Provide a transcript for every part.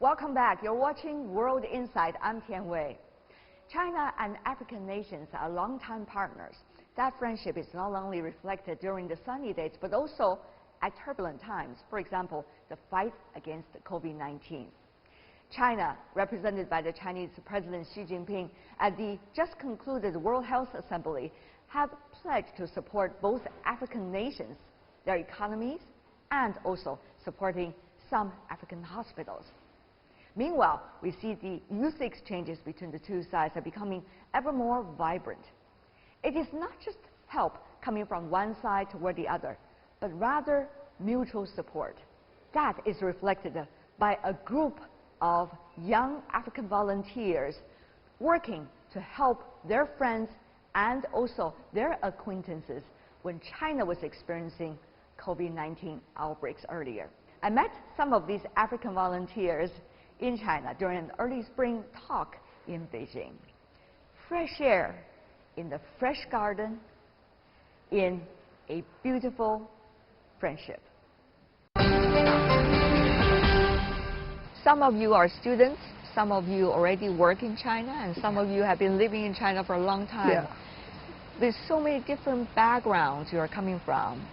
Welcome back. You're watching World Insight. I'm Tian Wei. China and African nations are longtime partners. That friendship is not only reflected during the sunny days, but also at turbulent times. For example, the fight against COVID-19. China, represented by the Chinese President Xi Jinping at the just concluded World Health Assembly, have pledged to support both African nations, their economies, and also supporting some African hospitals. Meanwhile, we see the youth exchanges between the two sides are becoming ever more vibrant. It is not just help coming from one side toward the other, but rather mutual support. That is reflected by a group of young African volunteers working to help their friends and also their acquaintances when China was experiencing COVID-19 outbreaks earlier. I met some of these African volunteers in China during an early spring talk in Beijing. Fresh air in the fresh garden in a beautiful friendship. Some of you are students, some of you already work in China, and some of you have been living in China for a long time. Yeah. There's so many different backgrounds you are coming from.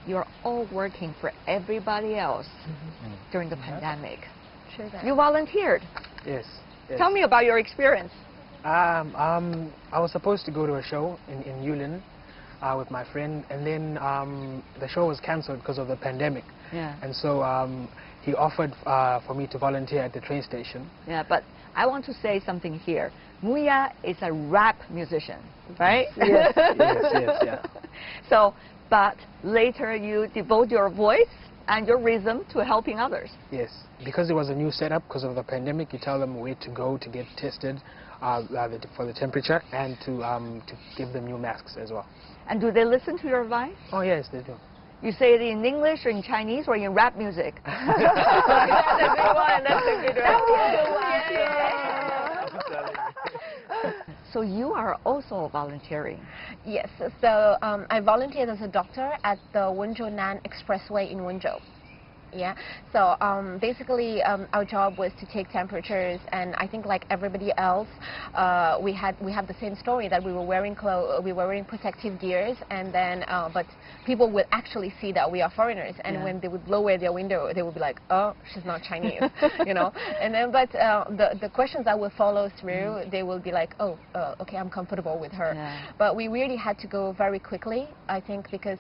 You're all working for everybody else during the pandemic. Sure that. You volunteered. Yes. Tell me about your experience. I was supposed to go to a show in Yulin with my friend, and then the show was cancelled because of the pandemic. Yeah. And so he offered for me to volunteer at the train station. Yeah, but I want to say something here. Muya is a rap musician, right? Yes, yeah. So, but later you devote your voice and your rhythm to helping others. Yes, because it was a new setup because of the pandemic. You tell them where to go to get tested for the temperature, and to give them new masks as well. And do they listen to your advice? Oh yes, they do. You say it in English or in Chinese or in rap music? That's a good one. That's a good one. So you are also volunteering. Yes, so I volunteered as a doctor at the Wenzhou-Nan Expressway in Wenzhou. Yeah, so basically our job was to take temperatures, and I think like everybody else, we have the same story that we were wearing protective gears, and then but people would actually see that we are foreigners, and when they would lower their window, they would be like, oh, she's not Chinese, you know. And then but the questions that will follow through, they will be like, oh, okay, I'm comfortable with her. Yeah. But we really had to go very quickly, I think, because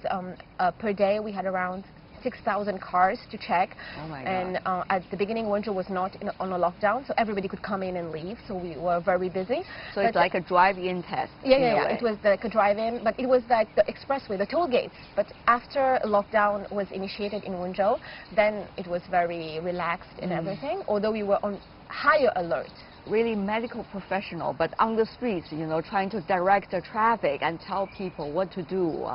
per day we had around 6,000 cars to check. Oh my God. And at the beginning, Wenzhou was not on a lockdown, so everybody could come in and leave, so we were very busy. So it's like a drive-in test. Yeah, it was like a drive-in, but it was like the expressway, the toll gates. But after lockdown was initiated in Wenzhou, then it was very relaxed and everything, although we were on higher alert. Really medical professional, but on the streets, you know, trying to direct the traffic and tell people what to do.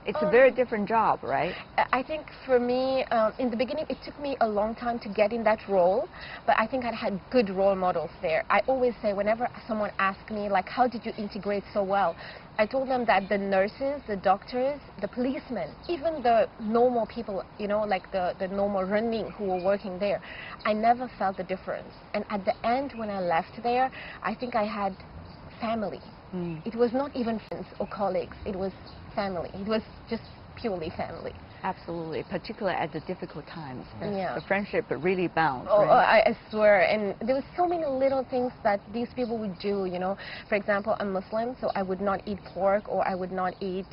It's a very different job, right? I think for me, in the beginning, it took me a long time to get in that role, but I think I had good role models there. I always say, whenever someone asks me, like, how did you integrate so well? I told them that the nurses, the doctors, the policemen, even the normal people, you know, like the normal running who were working there, I never felt the difference. And at the end, when I left there, I think I had family. It was not even friends or colleagues. It was family. It was just purely family. Absolutely, particularly at the difficult times. Yeah. The friendship really bound. Oh, right? I swear. And there was so many little things that these people would do, you know. For example, I'm Muslim, so I would not eat pork, or I would not eat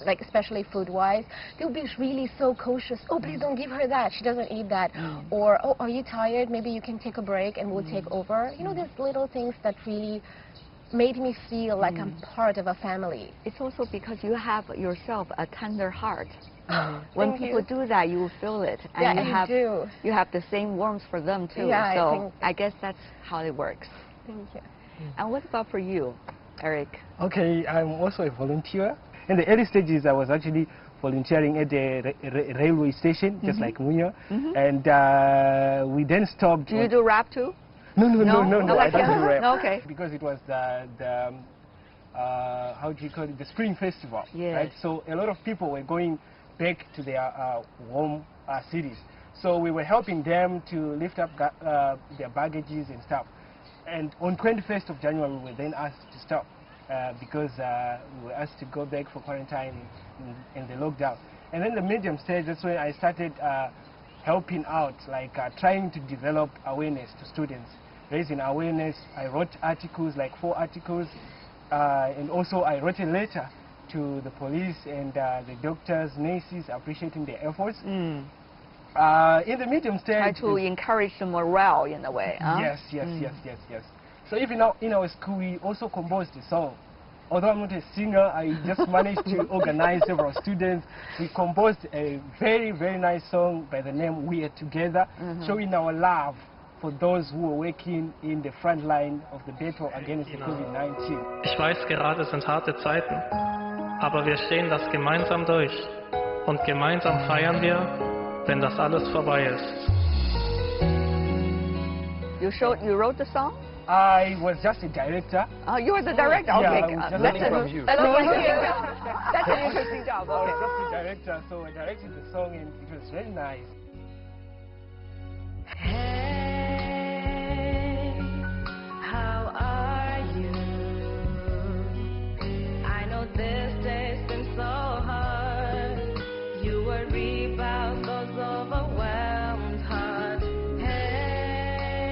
like especially food-wise, they would be really so cautious. Oh, please don't give her that. She doesn't eat that. Or, oh, are you tired? Maybe you can take a break and we'll take over. You know, there's little things that really made me feel like I'm part of a family. It's also because you have yourself a tender heart. When people do that, you will feel it. And you have the same warmth for them too. Yeah, so I guess that's how it works. Thank you. And what about for you, Eric? Okay, I'm also a volunteer. In the early stages, I was actually volunteering at the railway station, just like Muya. And we then stopped. Do you do rap too? No, I like don't do him? rap. No, okay. Because it was the how do you call it, the Spring Festival, Yes. right? So a lot of people were going back to their home cities. So we were helping them to lift up their baggages and stuff. And on 21st of January, we were then asked to stop because we were asked to go back for quarantine in the lockdown. And then the medium stage, that's when I started helping out, like trying to develop awareness to students, raising awareness. I wrote articles, like 4 articles, and also I wrote a letter to the police and the doctors, nurses, appreciating their efforts. In the medium stage, Try to encourage the morale in a way. Huh? Yes. So even now in our school, we also composed a song. Although I'm not a singer, I just managed to organize several students. We composed a very, very nice song by the name We Are Together, showing our love for those who are working in the front line of the battle against the COVID-19. Ich weiß, gerade sind harte Zeiten, aber wir stehen das gemeinsam durch. Und gemeinsam feiern wir, wenn das alles vorbei ist. You wrote the song? I was just a director. Oh, you were the director? Yeah, Okay. I was just That's learning from you. That's an interesting job. I was Okay. just a director, so I directed the song and it was very nice. Hey, how are you? I know this day seems so hard. You worry about those overwhelmed heart. Hey,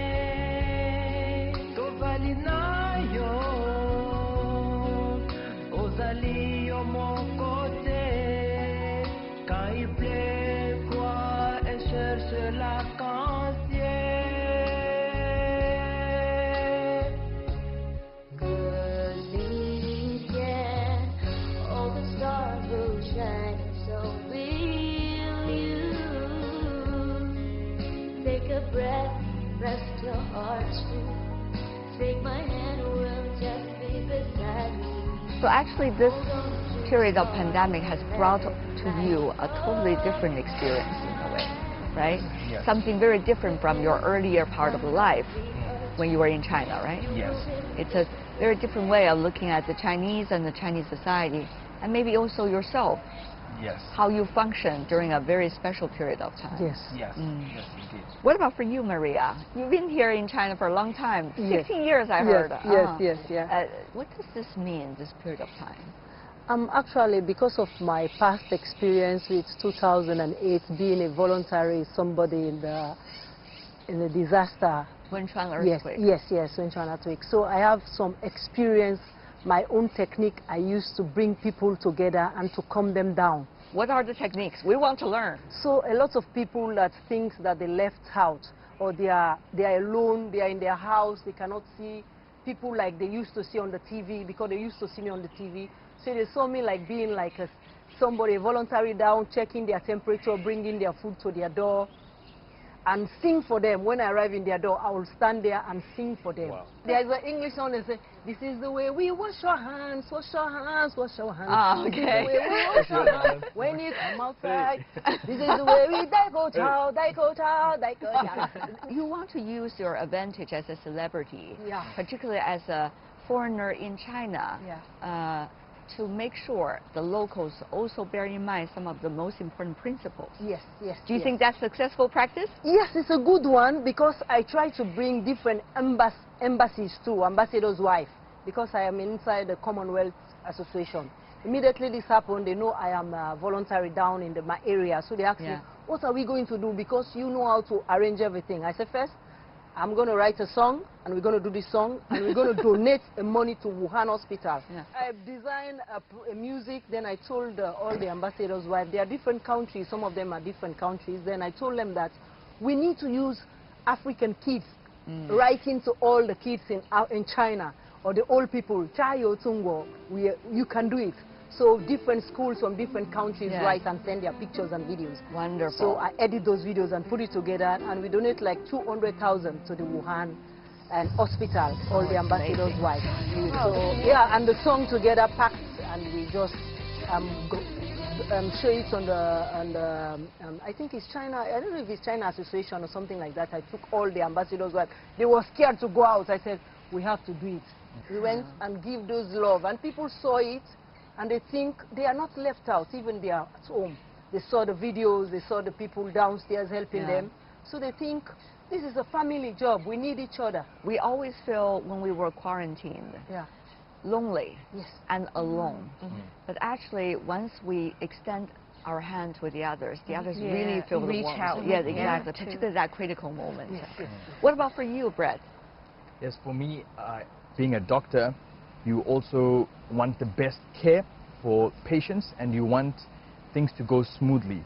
tovali na yo, ozali yo mon côté. Quand il plaît, quoi et cherche la rest your heart true. Take my hand, we'll just be beside me. So actually this period of pandemic has brought to you a totally different experience in a way, right? Yes. Something very different from your earlier part of life when you were in China, right? Yes. It's a very different way of looking at the Chinese and the Chinese society, and maybe also yourself, Yes. how you function during a very special period of time. Yes, yes, indeed. What about for you, Maria? You've been here in China for a long time, Yes. 16 years I heard. Yes. What does this mean, this period of time? Actually, because of my past experience with 2008 being a voluntary somebody in the disaster. Wenchuan earthquake. Yes, Wenchuan earthquake. So I have some experience, my own technique I used to bring people together and to calm them down. What are the techniques? We want to learn. So a lot of people that think that they left out, or they are alone, they are in their house, they cannot see people like they used to see on the TV, because they used to see me on the TV. So they saw me like being like somebody voluntary down, checking their temperature, bringing their food to their door, and sing for them. When I arrive in their door, I will stand there and sing for them. Wow. There's an English song that says, this is the way we wash our hands, wash our hands, wash our hands. Ah, okay. This is the way we wash our hands when you come outside. This is the way we daiko chow, daiko chow, daiko chow. You want to use your advantage as a celebrity, Yeah. particularly as a foreigner in China, to make sure the locals also bear in mind some of the most important principles. Yes. Do you think that's successful practice? Yes, it's a good one, because I try to bring different embassies too, ambassador's wife, because I am inside the Commonwealth Association. Immediately this happened, they know I am voluntary down in my area, so they asked me, what are we going to do, because you know how to arrange everything. I said, first, I'm going to write a song, and we're going to do this song, and we're going to donate money to Wuhan Hospital. Yeah. I designed a music, then I told all the ambassadors' wives, there are different countries, some of them are different countries, then I told them that we need to use African kids, writing to all the kids in China, or the old people, Chayo Tungo, you can do it. So different schools from different countries write and send their pictures and videos. Wonderful. So I edit those videos and put it together, and we donate like 200,000 to the Wuhan and hospital, all the ambassadors' wives. So yeah, and the song together packed, and we just show it on the I think it's China. I don't know if it's China Association or something like that. I took all the ambassadors. They were scared to go out. I said, we have to do it. We went and give those love, and people saw it, and they think they are not left out. Even they are at home. They saw the videos. They saw the people downstairs helping them. So they think this is a family job. We need each other. We always feel when we were quarantined. Lonely and alone. But actually, once we extend our hand to the others really feel the warmth. Out. Yeah, exactly. Particularly that critical moment. What about for you, Brett? Yes, for me, being a doctor, you also want the best care for patients, and you want things to go smoothly.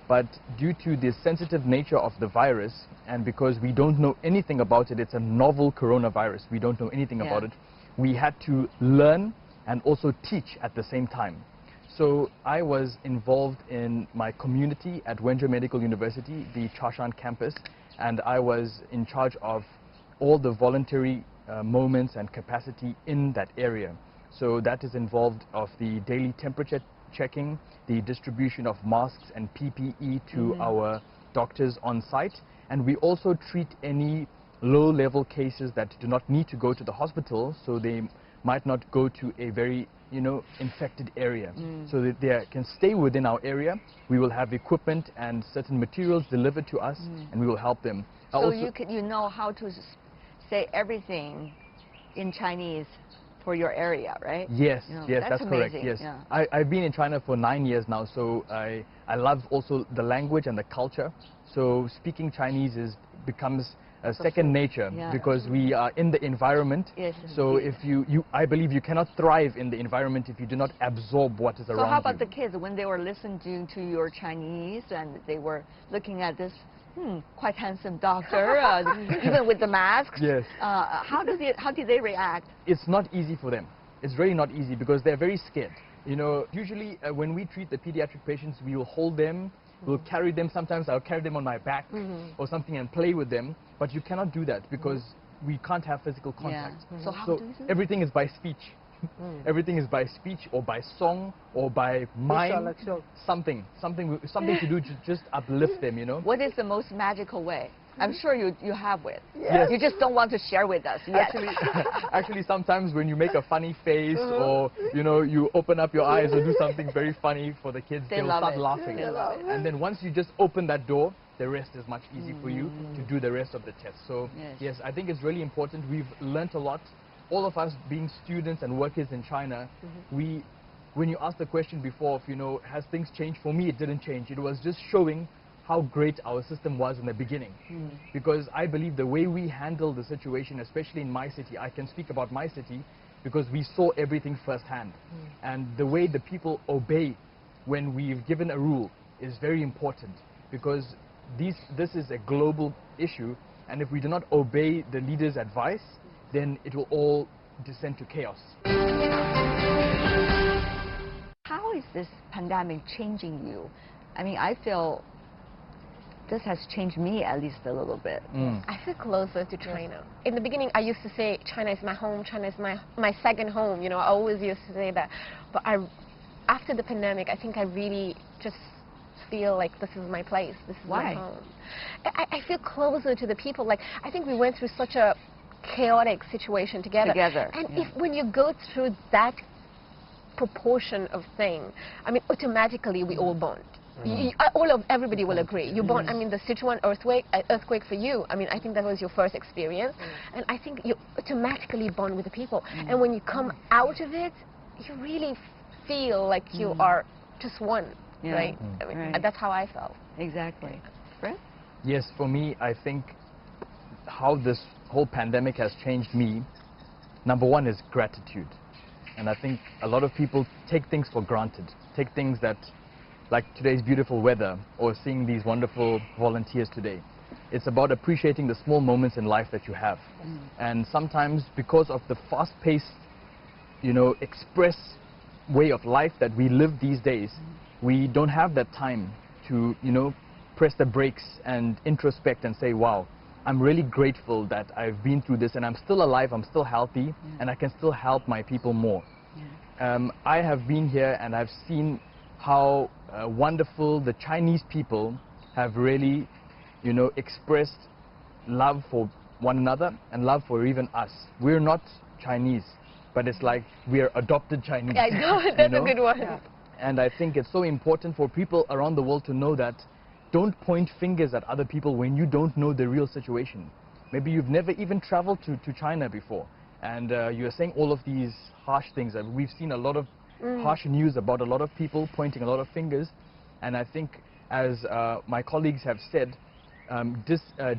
But due to the sensitive nature of the virus, and because we don't know anything about it, it's a novel coronavirus, we don't know anything about it, we had to learn and also teach at the same time. So I was involved in my community at Wenzhou Medical University, the Chashan campus, and I was in charge of all the voluntary moments and capacity in that area. So that is involved of the daily temperature checking, the distribution of masks and PPE to our doctors on site, and we also treat any low-level cases that do not need to go to the hospital, so they might not go to a very, infected area. So that they can stay within our area. We will have equipment and certain materials delivered to us, and we will help them. So you know how to say everything in Chinese for your area, right? Yes, that's correct. Amazing. Yes, yeah. I've been in China for 9 years now, so I love also the language and the culture. So speaking Chinese becomes second nature because we are in the environment. Yes, so if I believe you cannot thrive in the environment if you do not absorb what is around you. So how about the kids when they were listening to your Chinese and they were looking at this quite handsome doctor, even with the masks? Yes. How did they react? It's not easy for them. It's really not easy because they're very scared. Usually when we treat the pediatric patients, we will hold them. We'll carry them. Sometimes I'll carry them on my back or something and play with them. But you cannot do that because we can't have physical contact. So how do you do that? Everything is by speech. Everything is by speech or by song or by mime. Something to do to just uplift them. What is the most magical way? I'm sure you have it. Yes. You just don't want to share with us yet. Actually, sometimes when you make a funny face or you open up your eyes or do something very funny for the kids, they'll start laughing. And then once you just open that door, the rest is much easier for you to do the rest of the test. So yes, I think it's really important. We've learnt a lot. All of us being students and workers in China, when you asked the question before of, has things changed? For me, it didn't change. It was just showing how great our system was in the beginning. Because I believe the way we handled the situation, especially in my city, I can speak about my city because we saw everything firsthand. And the way the people obey when we've given a rule is very important because this is a global issue, and if we do not obey the leader's advice, then it will all descend to chaos. How is this pandemic changing you? I mean, I feel this has changed me at least a little bit. I feel closer to China. In the beginning, I used to say, China is my home, China is my second home. I always used to say that. But after the pandemic, I think I really just feel like this is my place, this is my home. I feel closer to the people. Like, I think we went through such a chaotic situation together. And when you go through that proportion of thing, I mean, automatically we all bond. Everybody will agree. You bond. I mean, the Sichuan earthquake for you, I mean, I think that was your first experience. And I think you automatically bond with the people. And when you come out of it, you really feel like you are just one, right? I mean, that's how I felt. Exactly. Brett? Yes, for me, I think how this whole pandemic has changed me, number one is gratitude. And I think a lot of people take things for granted. Take things that, like today's beautiful weather or seeing these wonderful volunteers today. It's about appreciating the small moments in life that you have. And sometimes because of the fast-paced, express way of life that we live these days, we don't have that time to, press the brakes and introspect and say, wow, I'm really grateful that I've been through this and I'm still alive, I'm still healthy, and I can still help my people more. I have been here and I've seen how wonderful the Chinese people have really, you know, expressed love for one another and love for even us. We're not Chinese, but it's like we are adopted Chinese. I know, that's a good one. Yeah. And I think it's so important for people around the world to know that don't point fingers at other people when you don't know the real situation. Maybe you've never even traveled to China before, and you're saying all of these harsh things. We've seen a lot of harsh news about a lot of people pointing a lot of fingers, and I think, as my colleagues have said,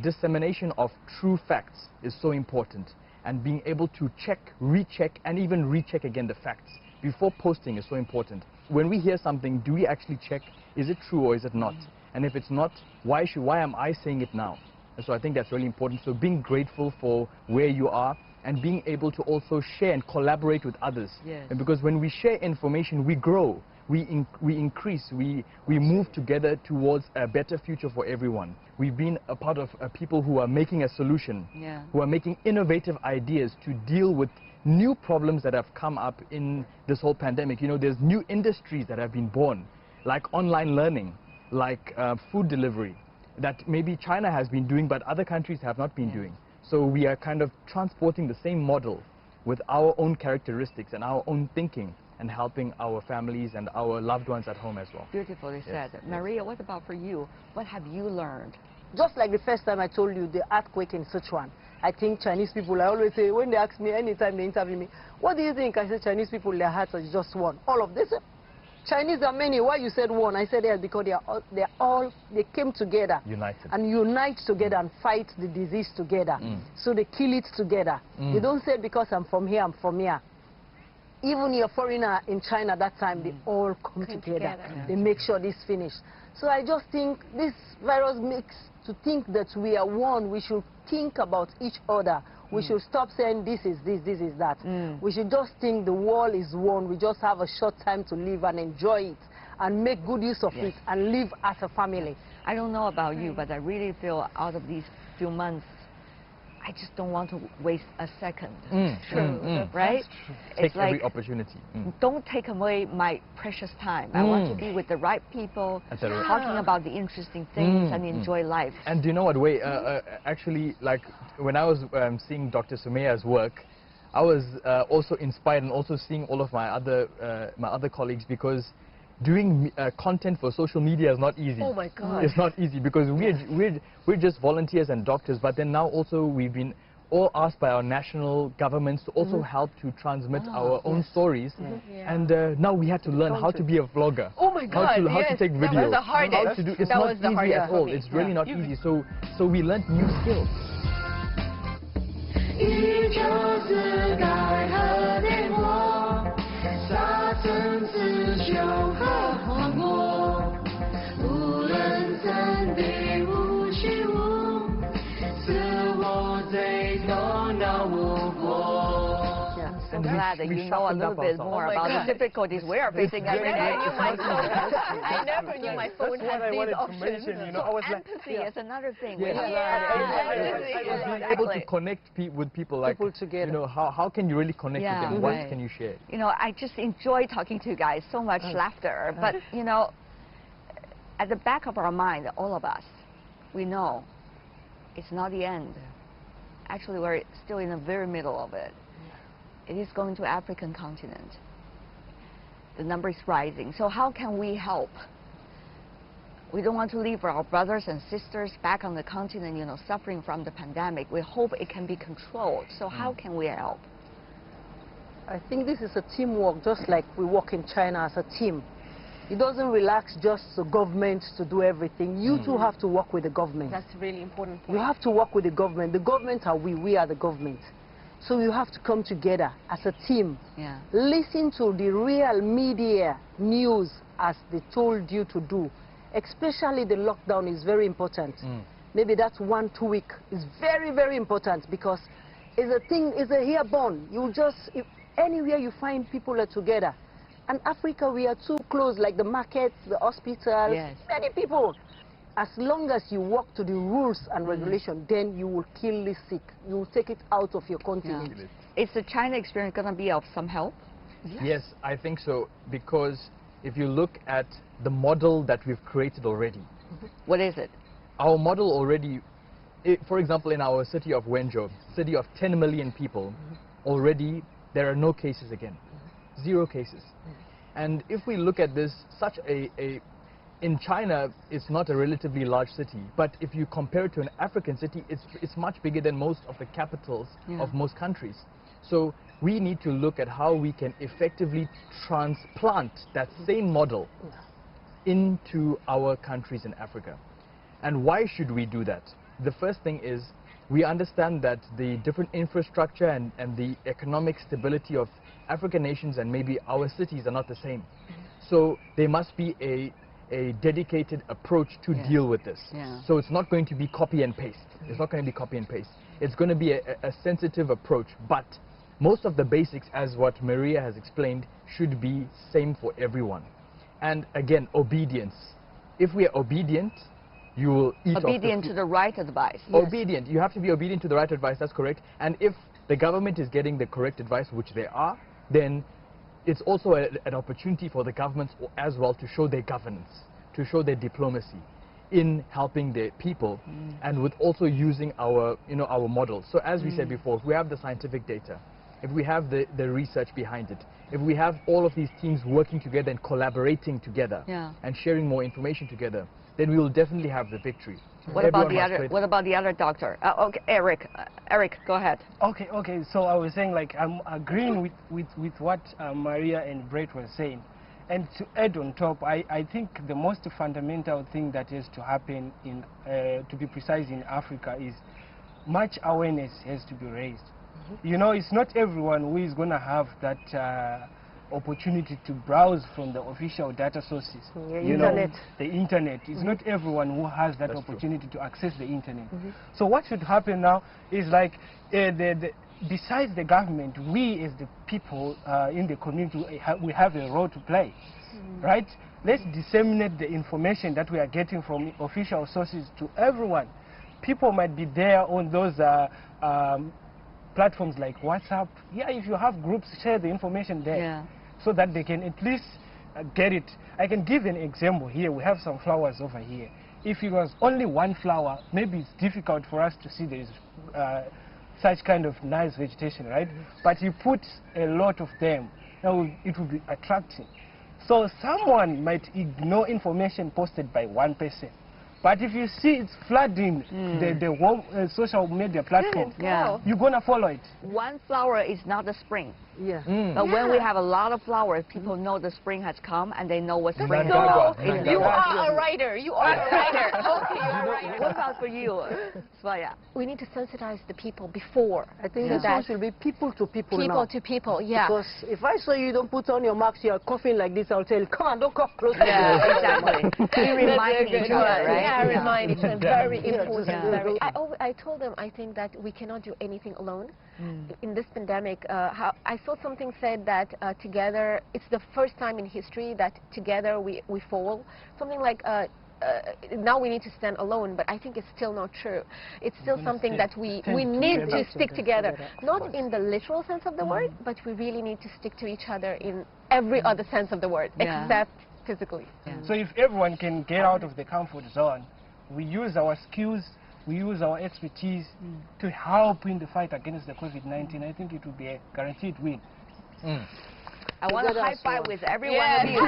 dissemination of true facts is so important, and being able to check, recheck, and even recheck again the facts before posting is so important. When we hear something, do we actually check, is it true or is it not? And if it's not, why am I saying it now? And so I think that's really important. So being grateful for where you are and being able to also share and collaborate with others. Yes. And because when we share information, we grow, we increase, we move together towards a better future for everyone. We've been a part of people who are making a solution, who are making innovative ideas to deal with new problems that have come up in this whole pandemic. You know, there's new industries that have been born, like online learning, like food delivery, that maybe China has been doing but other countries have not been doing. So we are kind of transporting the same model with our own characteristics and our own thinking and helping our families and our loved ones at home as well. Beautifully said. Maria, what about for you? What have you learned? Just like the first time I told you, the earthquake in Sichuan. I think Chinese people, I always say, when they ask me, anytime they interview me, what do you think? I say, Chinese people, their hearts are just one. All of this. Chinese are many. Why you said one? I said, yes, because they came together. United. And unite together and fight the disease together. So they kill it together. They don't say, because I'm from here, I'm from here. Even your foreigner in China that time, they all come together. They make sure this finished. So I just think this virus makes to think that we are one. We should think about each other. We should stop saying this is this, this is that. We should just think the world is one. We just have a short time to live and enjoy it and make good use of it and live as a family. I don't know about you, but I really feel out of these few months, I just don't want to waste a second. Right? Take every opportunity. Don't take away my precious time. I want to be with the right people, talking about the interesting things and enjoy life. And do you know what, Wei, actually, like, when I was seeing Dr. Sumaya's work, I was also inspired and also seeing all of my other colleagues, because doing content for social media is not easy. Oh my God. It's not easy because we're just volunteers and doctors, but then now also we've been all asked by our national governments to also help to transmit our own stories. And now we had to learn how to be a vlogger. Oh my God, how to take videos. That was the hardest. How to do, it's not easy at all. It's really not easy. So we learned new skills. 宇宙自该和电波，沙尘自雄和荒漠，无论怎地无虚无，自我最头脑无过。 I'm glad that you know a little bit more about the difficulties we are facing every day. I never knew my phone That's what had I these wanted to options. mention, you know. I was like, Empathy is another thing. Yes. Being able to connect with people, like, together. you know, how can you really connect with them? What can you share? You know, I just enjoy talking to you guys. So much laughter. But, you know, at the back of our mind, all of us, we know it's not the end. Actually, we're still in the very middle of it. It is going to African continent. The number is rising. So how can we help? We don't want to leave our brothers and sisters back on the continent, you know, suffering from the pandemic. We hope it can be controlled. So how can we help? I think this is a teamwork, just like we work in China as a team. It doesn't relax just the government to do everything. You too have to work with the government. That's a really important point. You have to work with the government. The government are we are the government. So you have to come together as a team. Listen to the real media news as they told you to do. Especially the lockdown is very important. Maybe that's 1-2 weeks is very, very important, because it's a thing, it's a airborne. You just, anywhere you find people are together. And Africa, we are too close, like the markets, the hospitals, many people. As long as you work to the rules and regulations, then you will kill this sick. You will take it out of your continent. Is the China experience going to be of some help? Yes, I think so, because if you look at the model that we've created already. What is it? Our model already, for example, in our city of Wenzhou, city of 10 million people, already there are no cases again. 0 cases. And if we look at this, in China, it's not a relatively large city, but if you compare it to an African city, it's much bigger than most of the capitals of most countries. So we need to look at how we can effectively transplant that same model into our countries in Africa. And why should we do that? The first thing is we understand that the different infrastructure and the economic stability of African nations and maybe our cities are not the same. So there must be a dedicated approach to deal with this. So it's not going to be copy and paste. It's not going to be copy and paste. It's going to be a sensitive approach, but most of the basics, as what Maria has explained, should be same for everyone. And again, obedience. If we are obedient, you will eat obedient to the right advice. Obedient. You have to be obedient to the right advice, that's correct. And if the government is getting the correct advice, which they are, then it's also an opportunity for the governments as well to show their governance, to show their diplomacy in helping their people, and with also using our, our models. So as we said before, if we have the scientific data, if we have the research behind it, if we have all of these teams working together and collaborating together and sharing more information together, then we will definitely have the victory. What about the other doctor? Okay, Eric. Eric, go ahead. Okay. So I was saying, like, I'm agreeing with what Maria and Brett were saying. And to add on top, I think the most fundamental thing that has to happen to be precise, in Africa, is much awareness has to be raised. You know, it's not everyone who is going to have that opportunity to browse from the official data sources. The internet. It's not everyone who has that opportunity to access the internet. So what should happen now is, like, besides the government, we as the people in the community, we have a role to play, right? Let's disseminate the information that we are getting from official sources to everyone. People might be there on those platforms like WhatsApp. If you have groups, share the information there so that they can at least get it. I can give an example here. We have some flowers over here. If it was only one flower, maybe it's difficult for us to see there is such kind of nice vegetation, right? But you put a lot of them, now it will be attracting. So someone might ignore information posted by one person. But if you see it's flooding the whole social media platform, you're going to follow it. One flower is not the spring. But when we have a lot of flowers, people know the spring has come and they know what spring is about. You are a writer. You are a writer. Okay, you're a writer. What about for you, Svaya? We need to sensitize the people before. I think this one should be people to people now. People to people, Because if I saw you don't put on your mask, you're coughing like this, I'll tell you, come on, don't cough close to me. Exactly. We remind each other, right? Remind each other. Very important. I told them, I think that we cannot do anything alone. In this pandemic, I saw something said that together, it's the first time in history that together we fall. Something like, now we need to stand alone, but I think it's still not true. It's still something that we need to stick together. Not in the literal sense of the word, but we really need to stick to each other in every other sense of the word, except physically. So if everyone can get out of the comfort zone, we use our skills, we use our expertise to help in the fight against the COVID-19. I think it will be a guaranteed win. I want to high five with every one of you.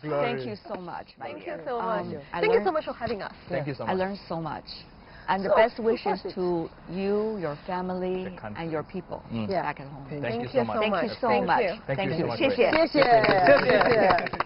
Thank you so much. Thank you so much. Thank you so much for having us. Thank you so much. I learned so much. And the best wishes to you, your family, and your people back at home. Thank you so much. Thank you so much. Thank you so much. 谢谢。谢谢。